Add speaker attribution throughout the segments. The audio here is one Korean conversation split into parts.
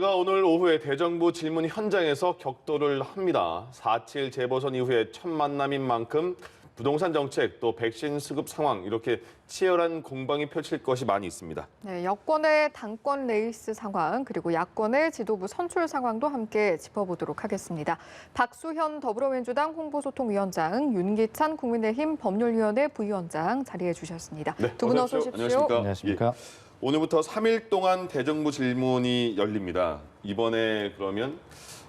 Speaker 1: 여야가 오늘 오후에 대정부 질문 현장에서 격돌을 합니다. 4.7 재보선 이후에 첫 만남인 만큼 부동산 정책 또 백신 수급 상황 이렇게 치열한 공방이 펼칠 것이 많이 있습니다.
Speaker 2: 네, 여권의 당권 레이스 상황 그리고 야권의 지도부 선출 상황도 함께 짚어보도록 하겠습니다. 박수현 더불어민주당 홍보소통위원장, 윤기찬 국민의힘 법률위원회 부위원장 자리해 주셨습니다.
Speaker 1: 네,
Speaker 2: 두 분 어서 오십시오.
Speaker 1: 안녕하십니까?
Speaker 3: 안녕하십니까?
Speaker 1: 예. 오늘부터 3일 동안 대정부 질문이 열립니다. 이번에 그러면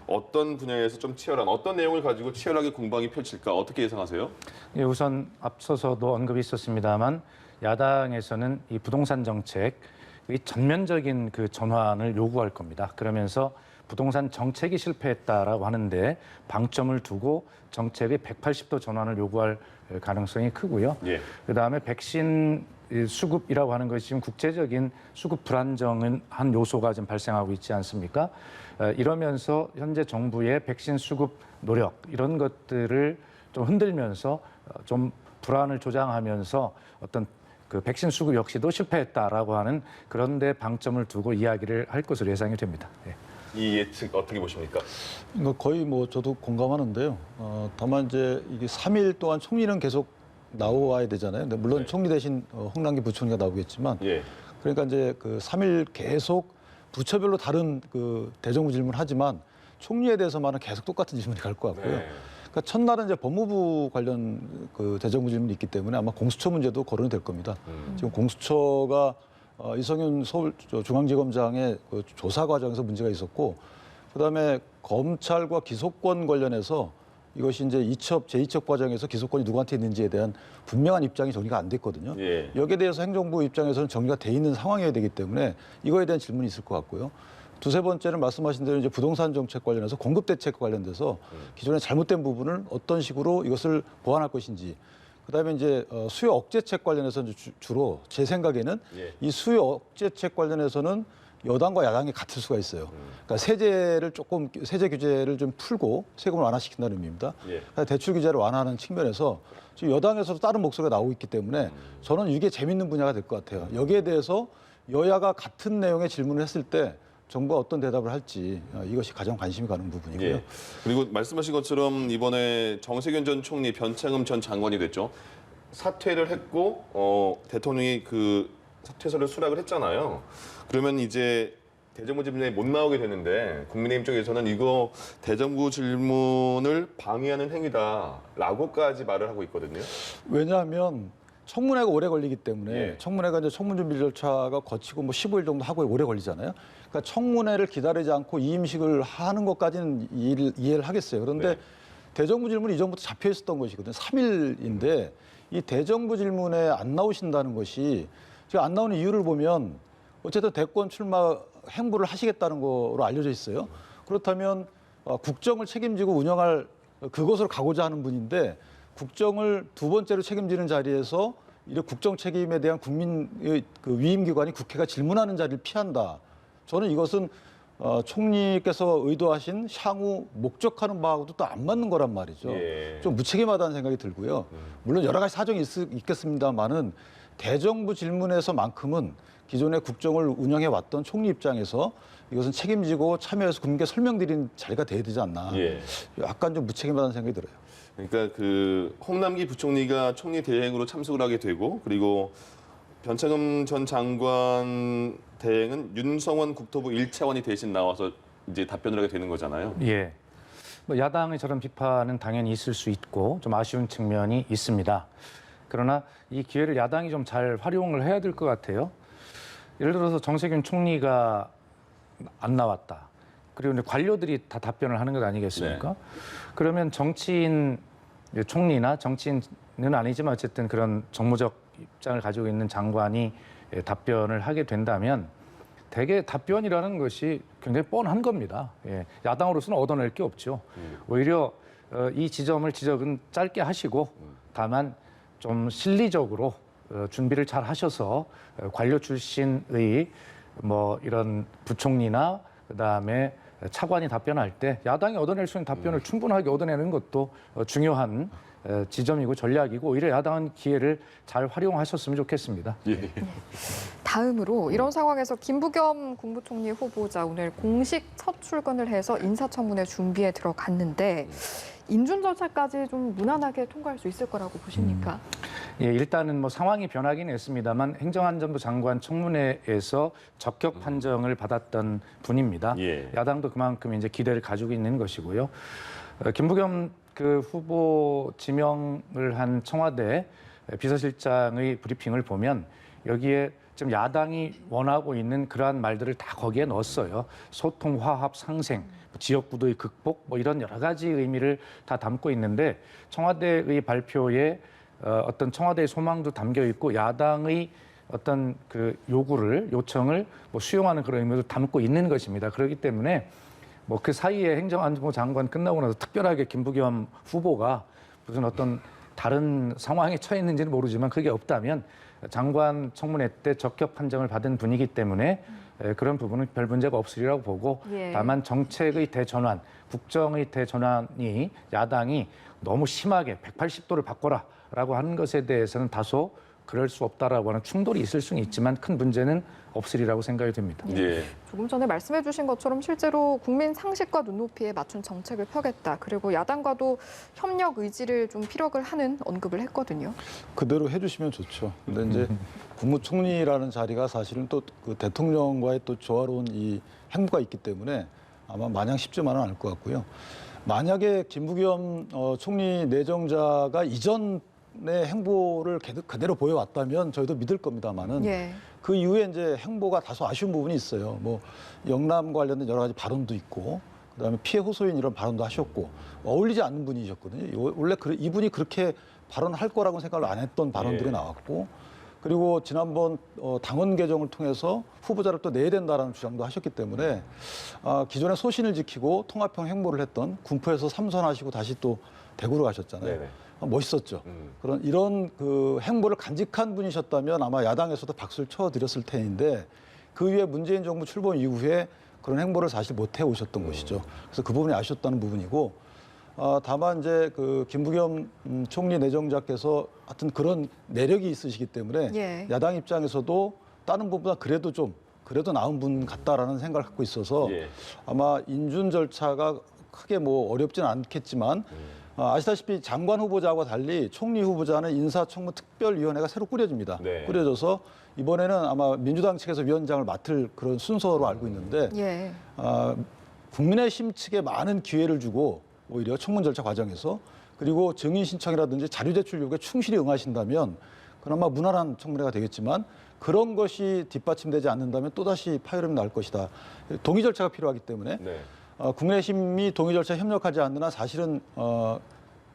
Speaker 1: 어떤 분야에서 좀 치열한 어떤 내용을 가지고 치열하게 공방이 펼칠까 어떻게 예상하세요?
Speaker 3: 예, 우선 앞서서도 언급이 있었습니다만 야당에서는 이 부동산 정책 이 전면적인 그 전환을 요구할 겁니다. 그러면서 부동산 정책이 실패했다라고 하는데 방점을 두고 정책의 180도 전환을 요구할 가능성이 크고요.
Speaker 1: 예.
Speaker 3: 그다음에 백신 수급이라고 하는 것이 지금 국제적인 수급 불안정한 한 요소가 좀 발생하고 있지 않습니까? 이러면서 현재 정부의 백신 수급 노력 이런 것들을 좀 흔들면서 좀 불안을 조장하면서 어떤 그 백신 수급 역시도 실패했다라고 하는 그런 데 방점을 두고 이야기를 할 것으로 예상이 됩니다. 네.
Speaker 1: 이 예측 어떻게 보십니까?
Speaker 4: 이거 거의 뭐 저도 공감하는데요. 다만 이제 이게 3일 동안 총리는 계속 나와야 되잖아요. 근데 물론
Speaker 1: 네.
Speaker 4: 총리 대신 홍남기 부총리가 나오겠지만,
Speaker 1: 예.
Speaker 4: 그러니까 이제 그 3일 계속 부처별로 다른 그 대정부 질문을 하지만 총리에 대해서만은 계속 똑같은 질문이 갈 것 같고요.
Speaker 1: 네.
Speaker 4: 그러니까 첫날은 이제 법무부 관련 그 대정부 질문이 있기 때문에 아마 공수처 문제도 거론이 될 겁니다. 지금 공수처가 이성윤 서울중앙지검장의 그 조사 과정에서 문제가 있었고, 그다음에 검찰과 기소권 관련해서 이것이 이제 이첩, 제2첩 과정에서 기소권이 누구한테 있는지에 대한 분명한 입장이 정리가 안 됐거든요.
Speaker 1: 예.
Speaker 4: 여기에 대해서 행정부 입장에서는 정리가 돼 있는 상황이어야 되기 때문에 이거에 대한 질문이 있을 것 같고요. 두세 번째는 말씀하신 대로 이제 부동산 정책 관련해서 공급 대책 관련돼서 기존에 잘못된 부분을 어떤 식으로 이것을 보완할 것인지, 그다음에 이제 수요 억제책 관련해서 이제 주로 제 생각에는
Speaker 1: 예.
Speaker 4: 이 수요 억제책 관련해서는 여당과 야당이 같을 수가 있어요. 그러니까 세제 규제를 좀 풀고 세금을 완화시킨다는 의미입니다.
Speaker 1: 예.
Speaker 4: 그러니까 대출 규제를 완화하는 측면에서 지금 여당에서도 다른 목소리가 나오고 있기 때문에 저는 이게 재밌는 분야가 될 것 같아요. 여기에 대해서 여야가 같은 내용의 질문을 했을 때 정부가 어떤 대답을 할지 이것이 가장 관심이 가는 부분이고요.
Speaker 1: 예. 그리고 말씀하신 것처럼 이번에 정세균 전 총리, 변창흠 전 장관이 됐죠. 사퇴를 했고 대통령이 그 사퇴서를 수락을 했잖아요. 그러면 이제 대정부 질문에 못 나오게 되는데 국민의힘 쪽에서는 이거 대정부 질문을 방해하는 행위다라고까지 말을 하고 있거든요.
Speaker 4: 왜냐하면 청문회가 오래 걸리기 때문에
Speaker 1: 예.
Speaker 4: 청문회가 이제 청문 준비 절차가 거치고 뭐 15일 정도 하고 오래 걸리잖아요. 그러니까 청문회를 기다리지 않고 이임식을 하는 것까지는 이해를 하겠어요. 그런데
Speaker 1: 네.
Speaker 4: 대정부 질문이 이전부터 잡혀 있었던 것이거든요. 3일인데 이 대정부 질문에 안 나오신다는 것이 지금 안 나오는 이유를 보면 어쨌든 대권 출마 행보를 하시겠다는 거로 알려져 있어요. 그렇다면 국정을 책임지고 운영할 그곳으로 가고자 하는 분인데 국정을 두 번째로 책임지는 자리에서 이런 국정 책임에 대한 국민의 그 위임기관이 국회가 질문하는 자리를 피한다. 저는 이것은 총리께서 의도하신 향후 목적하는 바하고도 또 안 맞는 거란 말이죠.
Speaker 1: 예.
Speaker 4: 좀 무책임하다는 생각이 들고요. 물론 여러 가지 사정이 있겠습니다만은 대정부 질문에서만큼은 기존의 국정을 운영해 왔던 총리 입장에서 이것은 책임지고 참여해서 국민께 설명드리는 자리가 돼야 되지 않나.
Speaker 1: 예.
Speaker 4: 약간 좀 무책임하다는 생각이 들어요.
Speaker 1: 그러니까 그 홍남기 부총리가 총리 대행으로 참석을 하게 되고 그리고 변창흠 전 장관 대행은 윤성원 국토부 1차관이 대신 나와서 이제 답변을 하게 되는 거잖아요.
Speaker 3: 예. 뭐 야당의 저런 비판은 당연히 있을 수 있고 좀 아쉬운 측면이 있습니다. 그러나 이 기회를 야당이 좀 잘 활용을 해야 될 것 같아요. 예를 들어서 정세균 총리가 안 나왔다. 그리고 이제 관료들이 다 답변을 하는 것 아니겠습니까?
Speaker 1: 네.
Speaker 3: 그러면 정치인 총리나 정치인은 아니지만 어쨌든 그런 정무적 입장을 가지고 있는 장관이 답변을 하게 된다면 대개 답변이라는 것이 굉장히 뻔한 겁니다. 예. 야당으로서는 얻어낼 게 없죠. 오히려 이 지적은 짧게 하시고 다만 좀 실리적으로 준비를 잘 하셔서 관료 출신의 뭐 이런 부총리나 그다음에 차관이 답변할 때 야당이 얻어낼 수 있는 답변을 충분하게 얻어내는 것도 중요한 지점이고 전략이고 오히려 야당은 기회를 잘 활용하셨으면 좋겠습니다.
Speaker 1: 예.
Speaker 2: 다음으로 이런 상황에서 김부겸 국무총리 후보자 오늘 공식 첫 출근을 해서 인사청문회 준비에 들어갔는데 인준 절차까지 좀 무난하게 통과할 수 있을 거라고 보십니까?
Speaker 3: 예, 일단은 뭐 상황이 변하긴 했습니다만 행정안전부 장관 청문회에서 적격 판정을 받았던 분입니다.
Speaker 1: 예.
Speaker 3: 야당도 그만큼 이제 기대를 가지고 있는 것이고요. 김부겸 그 후보 지명을 한 청와대 비서실장의 브리핑을 보면 여기에 지금 야당이 원하고 있는 그러한 말들을 다 거기에 넣었어요. 소통, 화합, 상생, 지역구도의 극복, 뭐 이런 여러 가지 의미를 다 담고 있는데 청와대의 발표에 어떤 청와대의 소망도 담겨 있고 야당의 어떤 그 요청을 뭐 수용하는 그런 의미도 담고 있는 것입니다. 그렇기 때문에 뭐 그 사이에 행정안전부 장관 끝나고 나서 특별하게 김부겸 후보가 무슨 어떤 다른 상황에 처해 있는지는 모르지만 그게 없다면 장관 청문회 때 적격 판정을 받은 분이기 때문에 그런 부분은 별 문제가 없으리라고 보고
Speaker 2: 예.
Speaker 3: 다만 정책의 대전환, 국정의 대전환이 야당이 너무 심하게 180도를 바꿔라라고 하는 것에 대해서는 다소 그럴 수 없다라고 하는 충돌이 있을 수는 있지만 큰 문제는 없으리라고 생각이 됩니다.
Speaker 1: 예.
Speaker 2: 조금 전에 말씀해 주신 것처럼 실제로 국민 상식과 눈높이에 맞춘 정책을 펴겠다. 그리고 야당과도 협력 의지를 좀 피력을 하는 언급을 했거든요.
Speaker 4: 그대로 해주시면 좋죠. 근데 이제 국무총리라는 자리가 사실은 또 그 대통령과의 또 조화로운 이 행보가 있기 때문에 아마 마냥 쉽지만은 않을 것 같고요. 만약에 김부겸 총리 내정자가 이전의 행보를 그대로 보여왔다면 저희도 믿을 겁니다만은
Speaker 2: 예.
Speaker 4: 그 이후에 이제 행보가 다소 아쉬운 부분이 있어요. 뭐 영남 관련된 여러 가지 발언도 있고, 그다음에 피해 호소인 이런 발언도 하셨고 어울리지 않는 분이셨거든요. 원래 이분이 그렇게 발언할 거라고 생각을 안 했던 발언들이
Speaker 1: 예.
Speaker 4: 나왔고, 그리고 지난번 당원 개정을 통해서 후보자를 또 내야 된다라는 주장도 하셨기 때문에 기존의 소신을 지키고 통합형 행보를 했던 군포에서 삼선하시고 다시 또 대구로 가셨잖아요.
Speaker 1: 네네.
Speaker 4: 멋있었죠. 이런 그 행보를 간직한 분이셨다면 아마 야당에서도 박수를 쳐드렸을 텐데 그 이후에 문재인 정부 출범 이후에 그런 행보를 사실 못 해오셨던 것이죠. 그래서 그 부분이 아쉬웠다는 부분이고 다만 이제 그 김부겸 총리 내정자께서 하여튼 그런 내력이 있으시기 때문에
Speaker 2: 예.
Speaker 4: 야당 입장에서도 다른 분보다 그래도 나은 분 같다라는 생각을 갖고 있어서
Speaker 1: 예.
Speaker 4: 아마 인준 절차가 크게 뭐 어렵지는 않겠지만 아시다시피 장관 후보자와 달리 총리 후보자는 인사청문특별위원회가 새로 꾸려집니다.
Speaker 1: 네.
Speaker 4: 꾸려져서 이번에는 아마 민주당 측에서 위원장을 맡을 그런 순서로 알고 있는데
Speaker 2: 예.
Speaker 4: 국민의힘 측에 많은 기회를 주고 오히려 청문 절차 과정에서 그리고 증인 신청이라든지 자료 제출 요구에 충실히 응하신다면 그나마 무난한 청문회가 되겠지만 그런 것이 뒷받침되지 않는다면 또다시 파열음이 날 것이다. 동의 절차가 필요하기 때문에
Speaker 1: 네.
Speaker 4: 국민의힘이 동의 절차에 협력하지 않는 한 사실은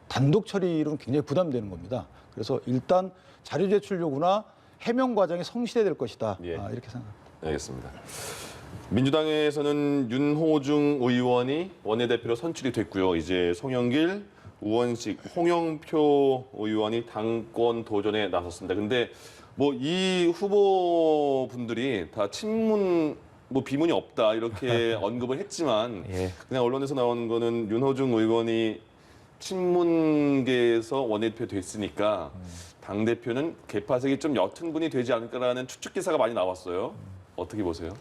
Speaker 4: 단독 처리로는 굉장히 부담되는 겁니다. 그래서 일단 자료 제출 요구나 해명 과정이 성실해야 될 것이다.
Speaker 1: 예.
Speaker 4: 이렇게 생각합니다.
Speaker 1: 알겠습니다. 민주당에서는 윤호중 의원이 원내대표로 선출이 됐고요. 이제 송영길, 우원식, 홍영표 의원이 당권 도전에 나섰습니다. 근데 뭐 이 후보분들이 다 친문 뭐 비문이 없다 이렇게 언급을 했지만
Speaker 3: 예.
Speaker 1: 그냥 언론에서 나오는 거는 윤호중 의원이 친문계에서 원내대표 됐으니까 당 대표는 개파색이 좀 옅은 분이 되지 않을까라는 추측 기사가 많이 나왔어요. 어떻게 보세요?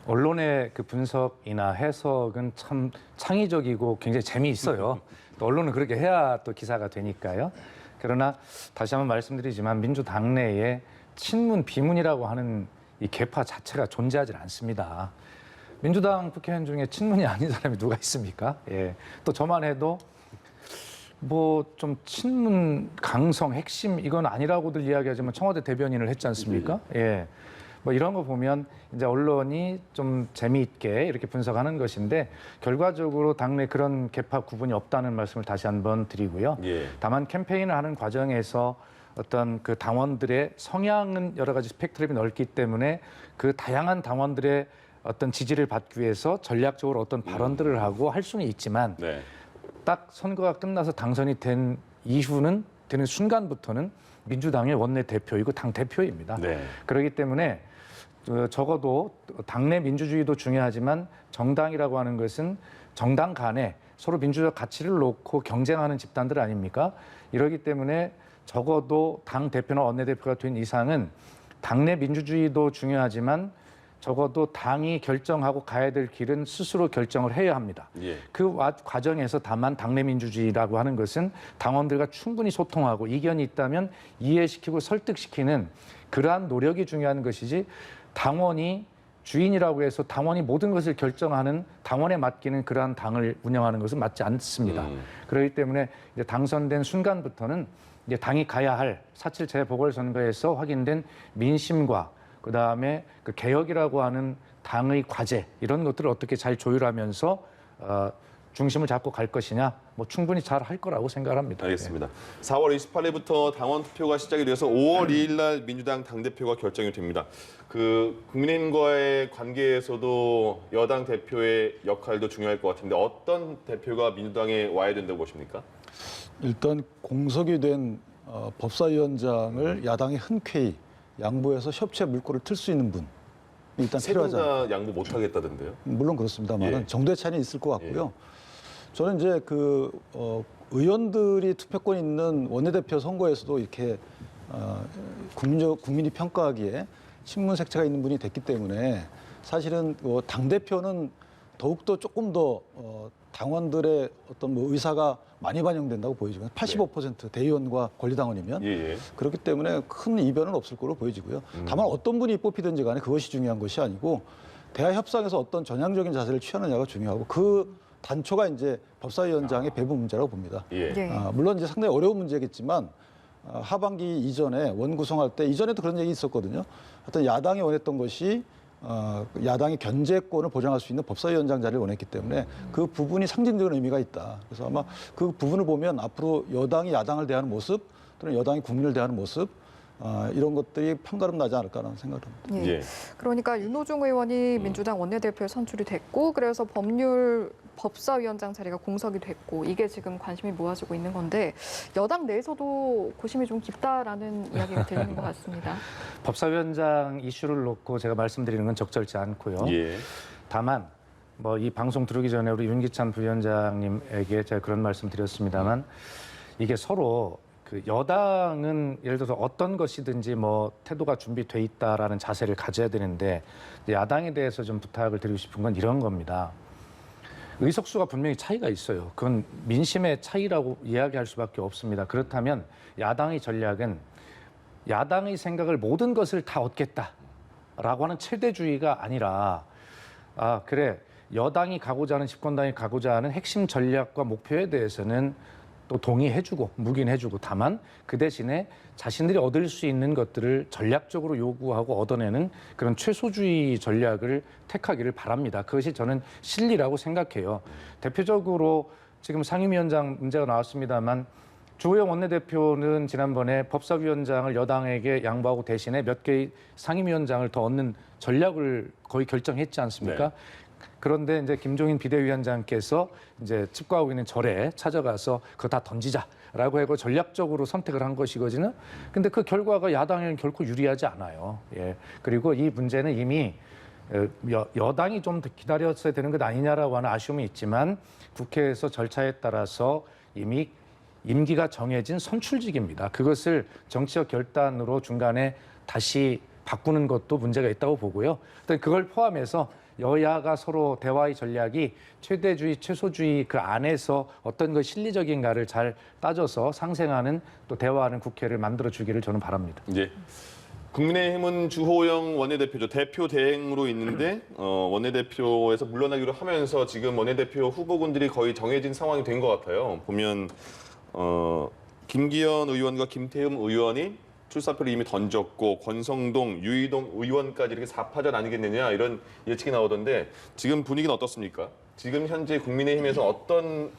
Speaker 3: 언론의 그 분석이나 해석은 참 창의적이고 굉장히 재미있어요. 또 언론은 그렇게 해야 또 기사가 되니까요. 그러나 다시 한번 말씀드리지만 민주당 내에 친문, 비문이라고 하는 이 계파 자체가 존재하지 않습니다. 민주당 국회의원 중에 친문이 아닌 사람이 누가 있습니까? 예. 또 저만 해도 뭐 좀 친문 강성 핵심 이건 아니라고들 이야기하지만 청와대 대변인을 했지 않습니까? 예. 뭐 이런 거 보면 이제 언론이 좀 재미있게 이렇게 분석하는 것인데 결과적으로 당내 그런 계파 구분이 없다는 말씀을 다시 한번 드리고요.
Speaker 1: 예.
Speaker 3: 다만 캠페인을 하는 과정에서 어떤 그 당원들의 성향은 여러 가지 스펙트럼이 넓기 때문에 그 다양한 당원들의 어떤 지지를 받기 위해서 전략적으로 어떤 발언들을 하고 할 수는 있지만
Speaker 1: 네.
Speaker 3: 딱 선거가 끝나서 당선이 된 이후는 되는 순간부터는 민주당의 원내 대표이고 당 대표입니다.
Speaker 1: 네.
Speaker 3: 그렇기 때문에 적어도 당내 민주주의도 중요하지만 정당이라고 하는 것은 정당 간에 서로 민주적 가치를 놓고 경쟁하는 집단들 아닙니까? 이러기 때문에 적어도 당 대표나 원내대표가 된 이상은 당내 민주주의도 중요하지만 적어도 당이 결정하고 가야 될 길은 스스로 결정을 해야 합니다.
Speaker 1: 예.
Speaker 3: 그 과정에서 다만 당내 민주주의라고 하는 것은 당원들과 충분히 소통하고 이견이 있다면 이해시키고 설득시키는 그러한 노력이 중요한 것이지 당원이 주인이라고 해서 당원이 모든 것을 결정하는 당원에 맡기는 그러한 당을 운영하는 것은 맞지 않습니다. 그렇기 때문에 이제 당선된 순간부터는 이제 당이 가야 할 4.7 재보궐선거에서 확인된 민심과 그다음에 그 개혁이라고 하는 당의 과제 이런 것들을 어떻게 잘 조율하면서 중심을 잡고 갈 것이냐 뭐 충분히 잘 할 거라고 생각합니다.
Speaker 1: 알겠습니다. 4월 28일부터 당원 투표가 시작이 돼서 5월 2일 날 민주당 당대표가 결정이 됩니다. 그 국민과의 관계에서도 여당 대표의 역할도 중요할 것 같은데 어떤 대표가 민주당에 와야 된다고 보십니까?
Speaker 4: 일단 공석이 된 법사위원장을 야당이 흔쾌히 양보해서 협치의 물꼬를 틀 수 있는 분 일단
Speaker 1: 세 분
Speaker 4: 필요하잖아요.
Speaker 1: 다 양보 못 하겠다던데요.
Speaker 4: 물론 그렇습니다만
Speaker 1: 예.
Speaker 4: 정도의 차이는 있을 것 같고요. 저는 이제 의원들이 투표권 있는 원내대표 선거에서도 이렇게 국민이 평가하기에 친문색채가 있는 분이 됐기 때문에 사실은 당 대표는 더욱더 조금 더 당원들의 어떤 의사가 많이 반영된다고 보이지만 85% 대의원과 권리당원이면
Speaker 1: 예.
Speaker 4: 그렇기 때문에 큰 이변은 없을 거로 보여지고요. 다만 어떤 분이 뽑히든지 간에 그것이 중요한 것이 아니고 대화 협상에서 어떤 전향적인 자세를 취하느냐가 중요하고 그 단초가 이제 법사위원장의 배분 문제라고 봅니다.
Speaker 1: 예.
Speaker 2: 네.
Speaker 4: 물론 이제 상당히 어려운 문제겠지만 하반기 이전에 원 구성할 때 이전에도 그런 얘기 있었거든요. 어떤 야당이 원했던 것이 야당이 견제권을 보장할 수 있는 법사위원장 자리를 원했기 때문에 그 부분이 상징적인 의미가 있다. 그래서 아마 그 부분을 보면 앞으로 여당이 야당을 대하는 모습 또는 여당이 국민을 대하는 모습 이런 것들이 판가름 나지 않을까라는 생각을 합니다.
Speaker 2: 예. 그러니까 윤호중 의원이 민주당 원내대표에 선출이 됐고 그래서 법사위원장 자리가 공석이 됐고 이게 지금 관심이 모아지고 있는 건데 여당 내에서도 고심이 좀 깊다라는 이야기가 들리는 것 같습니다.
Speaker 3: 법사위원장 이슈를 놓고 제가 말씀드리는 건 적절치 않고요.
Speaker 1: 예.
Speaker 3: 다만 뭐 이 방송 들어오기 전에 우리 윤기찬 부위원장님에게 제가 그런 말씀 드렸습니다만 이게 서로 그 여당은 예를 들어서 어떤 것이든지 뭐 태도가 준비돼 있다라는 자세를 가져야 되는데 야당에 대해서 좀 부탁을 드리고 싶은 건 이런 겁니다. 의석수가 분명히 차이가 있어요. 그건 민심의 차이라고 이야기할 수밖에 없습니다. 그렇다면 야당의 전략은 야당의 생각을 모든 것을 다 얻겠다라고 하는 최대주의가 아니라 그래 여당이 가고자 하는 집권당이 가고자 하는 핵심 전략과 목표에 대해서는 또 동의해주고 묵인해주고 다만 그 대신에 자신들이 얻을 수 있는 것들을 전략적으로 요구하고 얻어내는 그런 최소주의 전략을 택하기를 바랍니다. 그것이 저는 실리라고 생각해요. 대표적으로 지금 상임위원장 문제가 나왔습니다만 주호영 원내대표는 지난번에 법사위원장을 여당에게 양보하고 대신에 몇 개의 상임위원장을 더 얻는 전략을 거의 결정했지 않습니까?
Speaker 1: 네.
Speaker 3: 그런데 이제 김종인 비대위원장께서 이제 칩거하고 있는 절에 찾아가서 그거 다 던지자라고 하고 전략적으로 선택을 한 것이거든요. 근데 그 결과가 야당에는 결코 유리하지 않아요. 예. 그리고 이 문제는 이미 여당이 좀 더 기다렸어야 되는 것 아니냐라고 하는 아쉬움이 있지만 국회에서 절차에 따라서 이미 임기가 정해진 선출직입니다. 그것을 정치적 결단으로 중간에 다시 바꾸는 것도 문제가 있다고 보고요. 그걸 포함해서 여야가 서로 대화의 전략이 최대주의, 최소주의 그 안에서 어떤 것이 실리적인가를 잘 따져서 상생하는 또 대화하는 국회를 만들어주기를 저는 바랍니다.
Speaker 1: 예. 국민의힘은 주호영 원내대표죠. 대표 대행으로 있는데 원내대표에서 물러나기로 하면서 지금 원내대표 후보군들이 거의 정해진 상황이 된 것 같아요. 보면 김기현 의원과 김태흠 의원이 출사표를 이미 던졌고 권성동, 유이동 의원까지 이렇게 4파전 아니겠느냐 이런 예측이 나오던데 지금 분위기는 어떻습니까? 지금 현재 국민의힘에서 어떤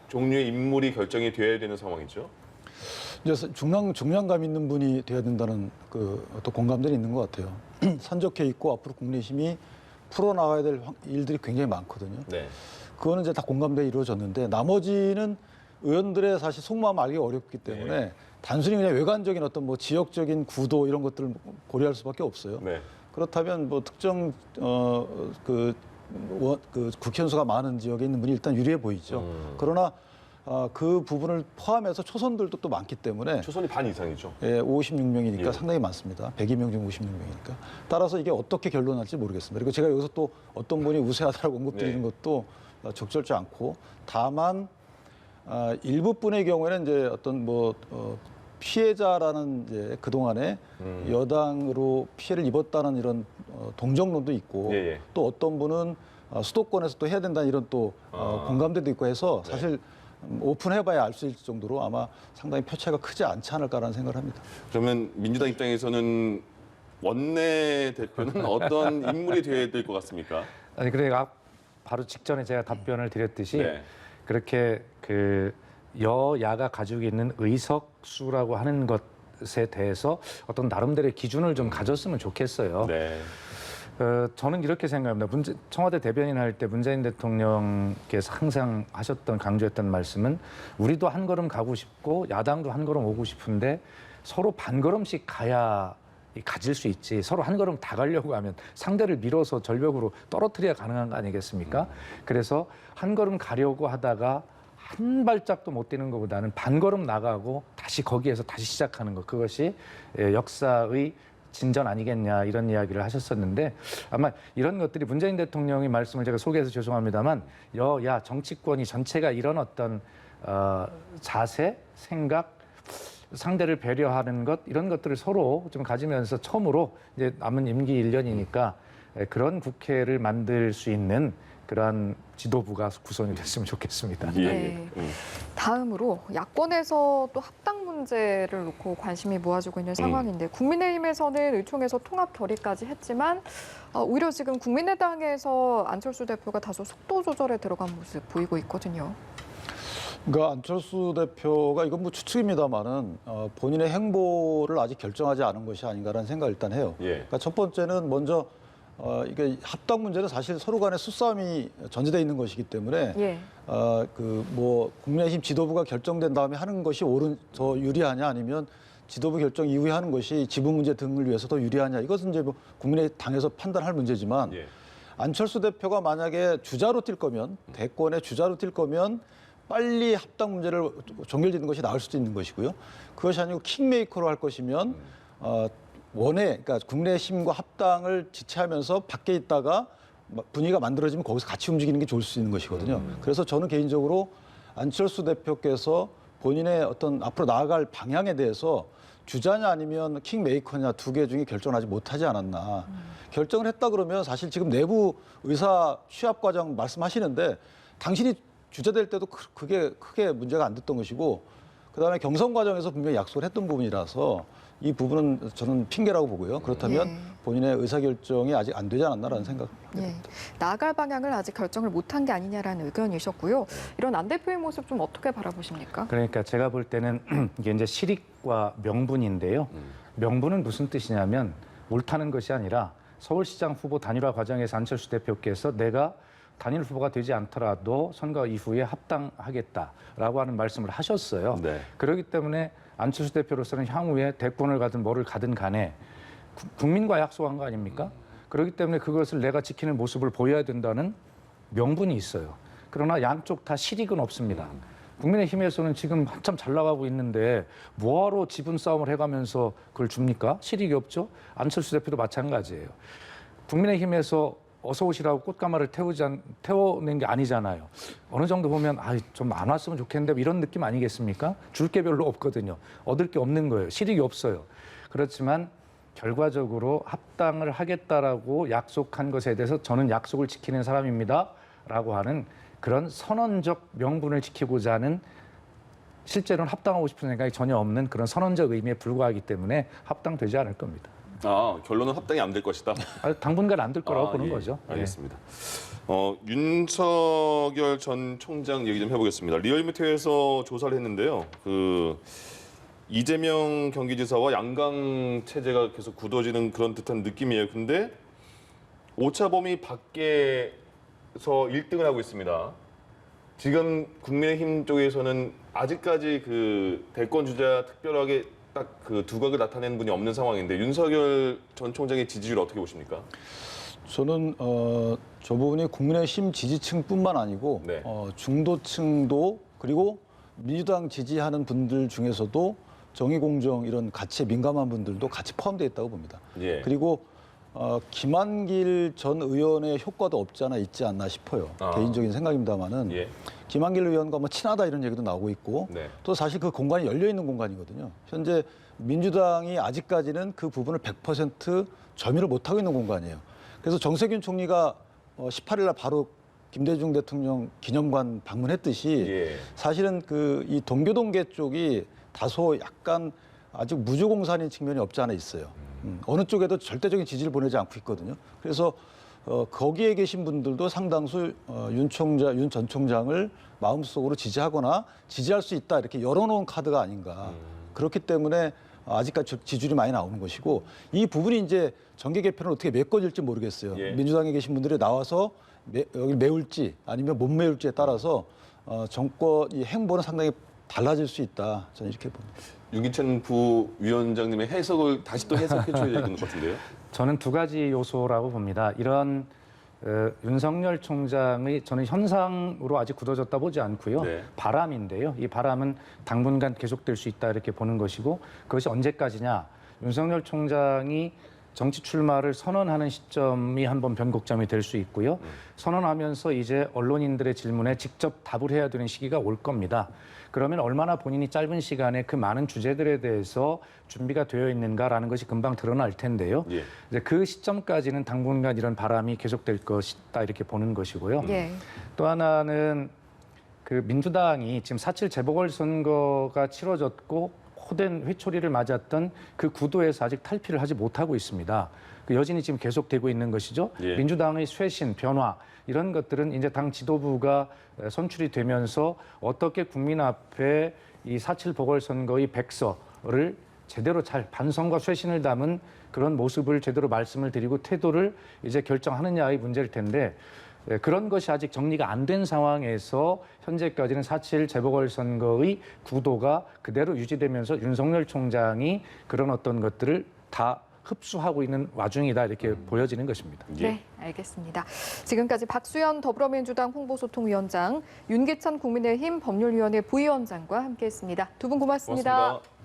Speaker 1: 종류의 인물이 결정이 되어야 되는 상황이죠?
Speaker 4: 이제 중량감 있는 분이 돼야 된다는 또 공감들이 있는 것 같아요. 산적해 있고 앞으로 국민의힘이 풀어나가야 될 일들이 굉장히 많거든요.
Speaker 1: 네.
Speaker 4: 그거는 이제 다 공감대 이루어졌는데 나머지는 의원들의 사실 속마음 알기 어렵기 때문에 단순히 그냥 외관적인 어떤 뭐 지역적인 구도 이런 것들을 고려할 수밖에 없어요.
Speaker 1: 네.
Speaker 4: 그렇다면 뭐 특정 그 국회의원 수가 많은 지역에 있는 분이 일단 유리해 보이죠. 그러나 그 부분을 포함해서 초선들도 또 많기 때문에
Speaker 1: 초선이 반 이상이죠.
Speaker 4: 예, 56명이니까
Speaker 1: 예.
Speaker 4: 상당히 많습니다. 102명 중 56명이니까. 따라서 이게 어떻게 결론날지 모르겠습니다. 그리고 제가 여기서 또 어떤 분이 우세하다고 언급드리는
Speaker 1: 네.
Speaker 4: 것도 적절치 않고, 다만 일부 분의 경우에는 이제 어떤 피해자라는 이제 그동안에 여당으로 피해를 입었다는 이런 동정론도 있고,
Speaker 1: 예, 예.
Speaker 4: 또 어떤 분은 수도권에서 또 해야 된다는 이런 또 공감대도 있고 해서 사실 오픈해봐야 알 수 있을 정도로 아마 상당히 표차가 크지 않지 않을까라는 생각을 합니다.
Speaker 1: 그러면 민주당 입장에서는 원내 대표는 어떤 인물이 되어야 될 것 같습니까?
Speaker 3: 아니 그러니까 바로 직전에 제가 답변을 드렸듯이
Speaker 1: 네.
Speaker 3: 그렇게 그 여야가 가지고 있는 의석 수라고 하는 것에 대해서 어떤 나름대로의 기준을 좀 가졌으면 좋겠어요.
Speaker 1: 네.
Speaker 3: 저는 이렇게 생각합니다. 청와대 대변인 할 때 문재인 대통령께서 항상 하셨던 강조했던 말씀은 우리도 한 걸음 가고 싶고 야당도 한 걸음 오고 싶은데 서로 반 걸음씩 가야 가질 수 있지, 서로 한 걸음 다 가려고 하면 상대를 밀어서 절벽으로 떨어뜨려야 가능한 거 아니겠습니까? 그래서 한 걸음 가려고 하다가 한 발짝도 못 뛰는 것보다는 반 걸음 나가고 다시 거기에서 다시 시작하는 것, 그것이 역사의 진전 아니겠냐 이런 이야기를 하셨었는데, 아마 이런 것들이 문재인 대통령의 말씀을 제가 소개해서 죄송합니다만 여야 정치권이 전체가 이런 어떤 자세, 생각, 상대를 배려하는 것, 이런 것들을 서로 좀 가지면서 처음으로 이제 남은 임기 1년이니까 그런 국회를 만들 수 있는 그러한 지도부가 구성이 됐으면 좋겠습니다.
Speaker 1: 예.
Speaker 2: 네. 다음으로 야권에서 또 합당 문제를 놓고 관심이 모아지고 있는 상황인데, 국민의힘에서는 의총에서 통합 결의까지 했지만 오히려 지금 국민의당에서 안철수 대표가 다소 속도 조절에 들어간 모습 보이고 있거든요.
Speaker 4: 그러니까 안철수 대표가, 이건 뭐 추측입니다만은 본인의 행보를 아직 결정하지 않은 것이 아닌가라는 생각을 일단 해요.
Speaker 1: 예.
Speaker 4: 그러니까 첫 번째는 먼저 이게 합당 문제는 사실 서로 간의 수싸움이 전제되어 있는 것이기 때문에
Speaker 2: 예.
Speaker 4: 국민의힘 지도부가 결정된 다음에 하는 것이 더 유리하냐, 아니면 지도부 결정 이후에 하는 것이 지분 문제 등을 위해서 더 유리하냐, 이것은 이제 국민의당에서 판단할 문제지만,
Speaker 1: 예.
Speaker 4: 안철수 대표가 만약에 주자로 뛸 거면, 대권의 주자로 뛸 거면 빨리 합당 문제를 종결짓는 것이 나을 수도 있는 것이고요. 그것이 아니고 킹메이커로 할 것이면 그러니까 국내심과 합당을 지체하면서 밖에 있다가 분위기가 만들어지면 거기서 같이 움직이는 게 좋을 수 있는 것이거든요. 그래서 저는 개인적으로 안철수 대표께서 본인의 어떤 앞으로 나아갈 방향에 대해서 주자냐 아니면 킹메이커냐 두 개 중에 결정하지 못하지 않았나. 결정을 했다 그러면 사실 지금 내부 의사 취합 과정 말씀하시는데 당신이 주자 될 때도 그게 크게 문제가 안 됐던 것이고, 그다음에 경선 과정에서 분명히 약속을 했던 부분이라서 이 부분은 저는 핑계라고 보고요. 그렇다면
Speaker 2: 예.
Speaker 4: 본인의 의사결정이 아직 안 되지 않았나라는 생각.
Speaker 2: 예. 나아갈 방향을 아직 결정을 못한 게 아니냐라는 의견이셨고요. 이런 안 대표의 모습 좀 어떻게 바라보십니까?
Speaker 3: 그러니까 제가 볼 때는 이게 이제 실익과 명분인데요. 명분은 무슨 뜻이냐면 옳다는 것이 아니라 서울시장 후보 단일화 과정에서 안철수 대표께서 내가 단일 후보가 되지 않더라도 선거 이후에 합당하겠다라고 하는 말씀을 하셨어요.
Speaker 1: 네.
Speaker 3: 그렇기 때문에 안철수 대표로서는 향후에 대권을 가든 뭐를 가든 간에 국민과 약속한 거 아닙니까? 그렇기 때문에 그것을 내가 지키는 모습을 보여야 된다는 명분이 있어요. 그러나 양쪽 다 실익은 없습니다. 국민의힘에서는 지금 한참 잘 나가고 있는데 뭐하러 지분 싸움을 해가면서 그걸 줍니까? 실익이 없죠. 안철수 대표도 마찬가지예요. 국민의힘에서 어서 오시라고 꽃가마를 태워낸 게 아니잖아요. 어느 정도 보면 좀 안 왔으면 좋겠는데 이런 느낌 아니겠습니까? 줄 게 별로 없거든요. 얻을 게 없는 거예요. 실익이 없어요. 그렇지만 결과적으로 합당을 하겠다라고 약속한 것에 대해서 저는 약속을 지키는 사람입니다라고 하는 그런 선언적 명분을 지키고자 하는, 실제로는 합당하고 싶은 생각이 전혀 없는 그런 선언적 의미에 불과하기 때문에 합당되지 않을 겁니다.
Speaker 1: 결론은 합당이 안 될 것이다.
Speaker 3: 당분간 안 될 거라고 보는
Speaker 1: 예.
Speaker 3: 거죠.
Speaker 1: 알겠습니다. 윤석열 전 총장 얘기 좀 해보겠습니다. 리얼미터에서 조사를 했는데요. 이재명 경기지사와 양강 체제가 계속 굳어지는 그런 듯한 느낌이에요. 근데 오차범위 밖에서 1등을 하고 있습니다. 지금 국민의힘 쪽에서는 아직까지 대권 주자 특별하게 딱 그 두각을 나타내는 분이 없는 상황인데 윤석열 전 총장의 지지율 어떻게 보십니까?
Speaker 4: 저는 저 부분이 국민의힘 지지층뿐만 아니고
Speaker 1: 네.
Speaker 4: 중도층도 그리고 민주당 지지하는 분들 중에서도 정의공정 이런 가치에 민감한 분들도 같이 포함되어 있다고 봅니다.
Speaker 1: 예.
Speaker 4: 그리고 김한길 전 의원의 효과도 없지 않아 있지 않나 싶어요.
Speaker 1: 아.
Speaker 4: 개인적인 생각입니다만은
Speaker 1: 예.
Speaker 4: 김한길 의원과 뭐 친하다 이런 얘기도 나오고 있고
Speaker 1: 네.
Speaker 4: 또 사실 그 공간이 열려 있는 공간이거든요. 현재 민주당이 아직까지는 그 부분을 100% 점유를 못하고 있는 공간이에요. 그래서 정세균 총리가 18일 날 바로 김대중 대통령 기념관 방문했듯이
Speaker 1: 예.
Speaker 4: 사실은 그 이 동교동계 쪽이 다소 약간 아직 무주공산인 측면이 없지 않아 있어요. 어느 쪽에도 절대적인 지지를 보내지 않고 있거든요. 그래서 거기에 계신 분들도 상당수 윤 전 총장을 마음속으로 지지하거나 지지할 수 있다 이렇게 열어놓은 카드가 아닌가. 그렇기 때문에 아직까지 지지율이 많이 나오는 것이고 이 부분이 이제 정계 개편을 어떻게 메꿔질지 모르겠어요.
Speaker 1: 예.
Speaker 4: 민주당에 계신 분들이 나와서 여기 메울지 아니면 못 메울지에 따라서 정권이 행보는 상당히 달라질 수 있다. 저는 이렇게 봅니다.
Speaker 1: 윤기찬 부위원장님의 해석을 다시 또 해석해 줘야 되는 것 같은데요.
Speaker 3: 저는 두 가지 요소라고 봅니다. 이런 윤석열 총장의 저는 현상으로 아직 굳어졌다 보지 않고요.
Speaker 1: 네.
Speaker 3: 바람인데요. 이 바람은 당분간 계속될 수 있다 이렇게 보는 것이고 그것이 언제까지냐. 윤석열 총장이 정치 출마를 선언하는 시점이 한번 변곡점이 될 수 있고요. 선언하면서 이제 언론인들의 질문에 직접 답을 해야 되는 시기가 올 겁니다. 그러면 얼마나 본인이 짧은 시간에 그 많은 주제들에 대해서 준비가 되어 있는가라는 것이 금방 드러날 텐데요.
Speaker 1: 예.
Speaker 3: 이제 그 시점까지는 당분간 이런 바람이 계속될 것이다 이렇게 보는 것이고요.
Speaker 2: 예.
Speaker 3: 또 하나는 그 민주당이 지금 4.7 재보궐선거가 치러졌고 호된 회초리를 맞았던 그 구도에서 아직 탈피를 하지 못하고 있습니다. 그 여진이 지금 계속되고 있는 것이죠.
Speaker 1: 예.
Speaker 3: 민주당의 쇄신, 변화 이런 것들은 이제 당 지도부가 선출이 되면서 어떻게 국민 앞에 이 4.7 보궐선거의 백서를 제대로 잘 반성과 쇄신을 담은 그런 모습을 제대로 말씀을 드리고 태도를 이제 결정하느냐의 문제일 텐데 그런 것이 아직 정리가 안 된 상황에서 현재까지는 4.7 재보궐선거의 구도가 그대로 유지되면서 윤석열 총장이 그런 어떤 것들을 다 흡수하고 있는 와중이다 이렇게 보여지는 것입니다.
Speaker 1: 예.
Speaker 2: 네, 알겠습니다. 지금까지 박수현 더불어민주당 홍보소통위원장, 윤기찬 국민의힘 법률위원회 부위원장과 함께했습니다. 두 분 고맙습니다.
Speaker 1: 고맙습니다.